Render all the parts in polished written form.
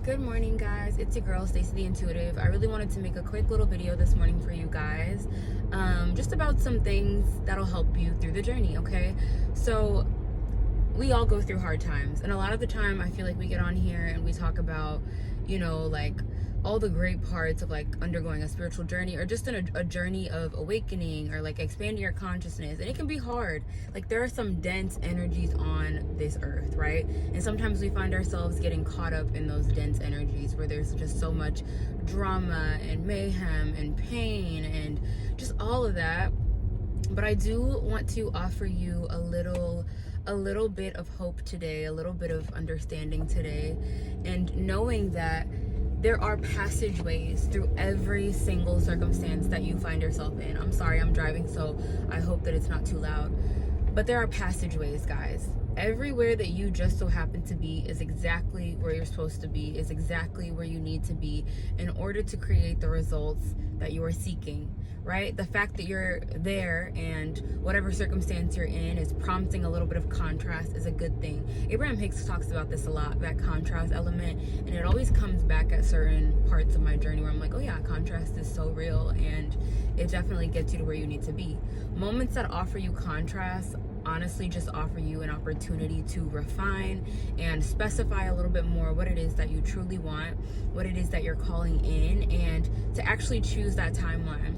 Good morning, guys. It's your girl Stacey the Intuitive. I really wanted to make a quick little video this morning for you guys, just about some things that'll help you through the journey. Okay, so we all go through hard times, and a lot of the time I feel like we get on here and we talk about, like all the great parts of like undergoing a spiritual journey, or just in a journey of awakening, or like expanding your consciousness. And it can be hard. Like, there are some dense energies on this earth, right? And sometimes we find ourselves getting caught up in those dense energies where there's just so much drama and mayhem and pain and just all of that. But I do want to offer you a little bit of hope today, a little bit of understanding today, and knowing that there are passageways through every single circumstance that you find yourself in. I'm sorry, I'm driving, so I hope that it's not too loud. But there are passageways, guys. Everywhere that you just so happen to be is exactly where you're supposed to be, is exactly where you need to be in order to create the results that you are seeking, right? The fact that you're there and whatever circumstance you're in is prompting a little bit of contrast is a good thing. Abraham Hicks talks about this a lot, that contrast element, and it always comes back at certain parts of my journey where I'm like, oh yeah, contrast is so real, and it definitely gets you to where you need to be. Moments that offer you contrast honestly just offer you an opportunity to refine and specify a little bit more what it is that you truly want, what it is that you're calling in, and to actually choose that timeline.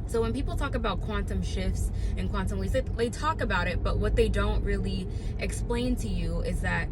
So when people talk about quantum shifts and quantum leaps, they talk about it, but what they don't really explain to you is that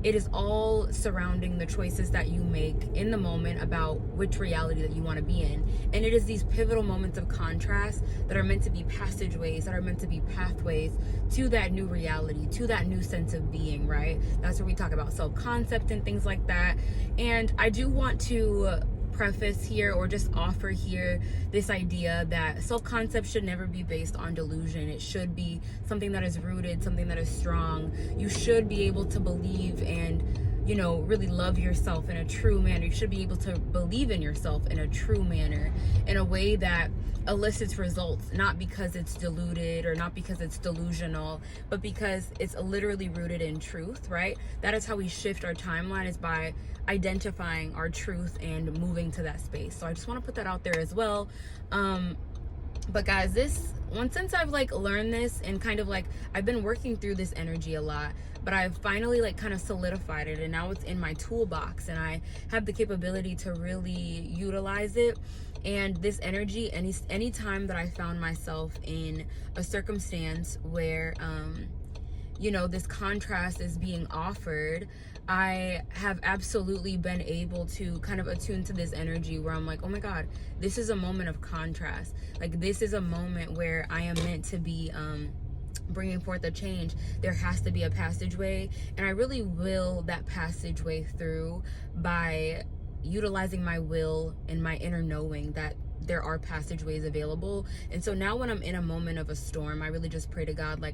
it is all surrounding the choices that you make in the moment about which reality that you want to be in. And it is these pivotal moments of contrast that are meant to be passageways, that are meant to be pathways to that new reality, to that new sense of being, right? That's where we talk about self-concept and things like that. And I do want to preface here, or just offer here, this idea that self-concept should never be based on delusion. It should be something that is rooted, something that is strong. You should be able to believe and really love yourself in a true manner. You should be able to believe in yourself in a true manner, in a way that elicits results, not because it's diluted or not because it's delusional, but because it's literally rooted in truth, right? That is how we shift our timeline, is by identifying our truth and moving to that space. So I just want to put that out there as well. But guys, since I've learned this, and I've been working through this energy a lot, but I've finally kind of solidified it, and now it's in my toolbox, and I have the capability to really utilize it. And this energy, any time that I found myself in a circumstance where this contrast is being offered, I have absolutely been able to kind of attune to this energy where I'm like, oh my God, this is a moment of contrast. This is a moment where I am meant to be bringing forth a change. There has to be a passageway, and I really will that passageway through by utilizing my will and my inner knowing that there are passageways available. And so now when I'm in a moment of a storm, I really just pray to God,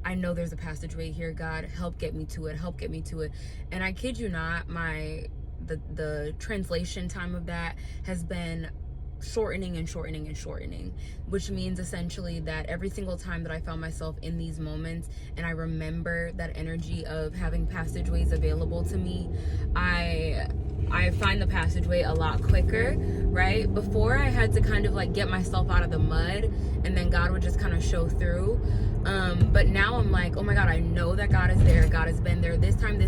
I know there's a passageway here. God, help get me to it, help get me to it. And I kid you not, the translation time of that has been shortening and shortening and shortening, which means essentially that every single time that I found myself in these moments and I remember that energy of having passageways available to me, I find the passageway a lot quicker, right? Before, I had to kind of get myself out of the mud, and then God would just kind of show through. But now I'm like, oh my God, I know that God is there. God has been there this time.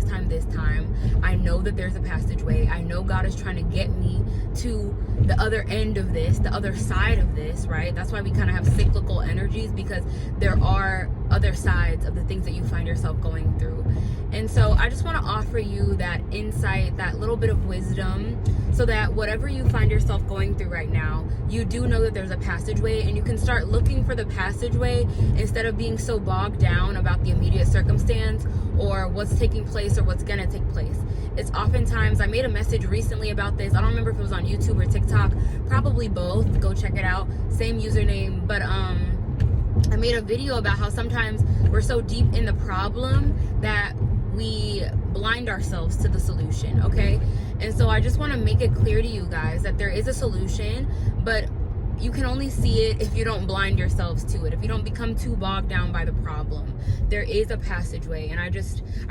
I know that there's a passageway. I know God is trying to get me to the other end of this, the other side of this, right? That's why we kind of have cyclical energies, because there are other sides of the things that you find yourself going through. And so I just want to offer you that insight, that little bit of wisdom, so that whatever you find yourself going through right now, you do know that there's a passageway, and you can start looking for the passageway instead of being so bogged down about the immediate circumstance or what's taking place or what's gonna take place. It's oftentimes, I made a message recently about this. I don't remember if it was on YouTube or TikTok, probably both. Go check it out. Same username, but I made a video about how sometimes we're so deep in the problem that we blind ourselves to the solution, okay? And so I just want to make it clear to you guys that there is a solution, but you can only see it if you don't blind yourselves to it, if you don't become too bogged down by the problem. There is a passageway, and I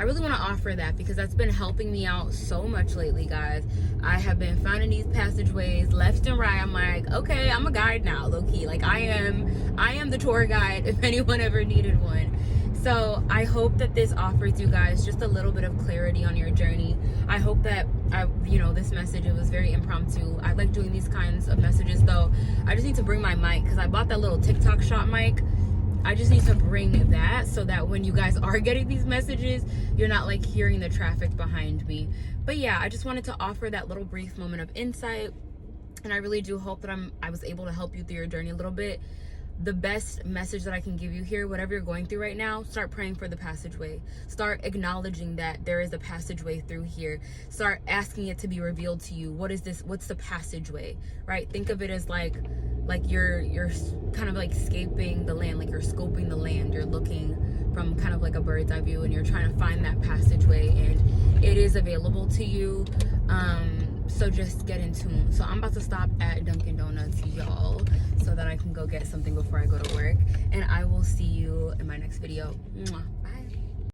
really want to offer that because that's been helping me out so much lately, guys. I have been finding these passageways left and right. I'm like, okay, I'm a guide now, low-key. Like, I am the tour guide if anyone ever needed one. So I hope that this offers you guys just a little bit of clarity on your journey. I hope that this message, it was very impromptu. I like doing these kinds of messages, though. I just need to bring my mic because I bought that little TikTok shot mic. I just need to bring that so that when you guys are getting these messages, you're not like hearing the traffic behind me. But yeah, I just wanted to offer that little brief moment of insight, and I really do hope that I was able to help you through your journey a little bit. The best message that I can give you here, whatever you're going through right now, start praying for the passageway. Start acknowledging that there is a passageway through here. Start asking it to be revealed to you. What is this? What's the passageway, right? Think of it as like you're kind of like scaping the land, like you're scoping the land. You're looking from kind of like a bird's eye view, and you're trying to find that passageway, and it is available to you. So just get in tune. So I'm about to stop at Dunkin' Donuts, y'all, so that I can go get something before I go to work. And I will see you in my next video. Mwah. Bye.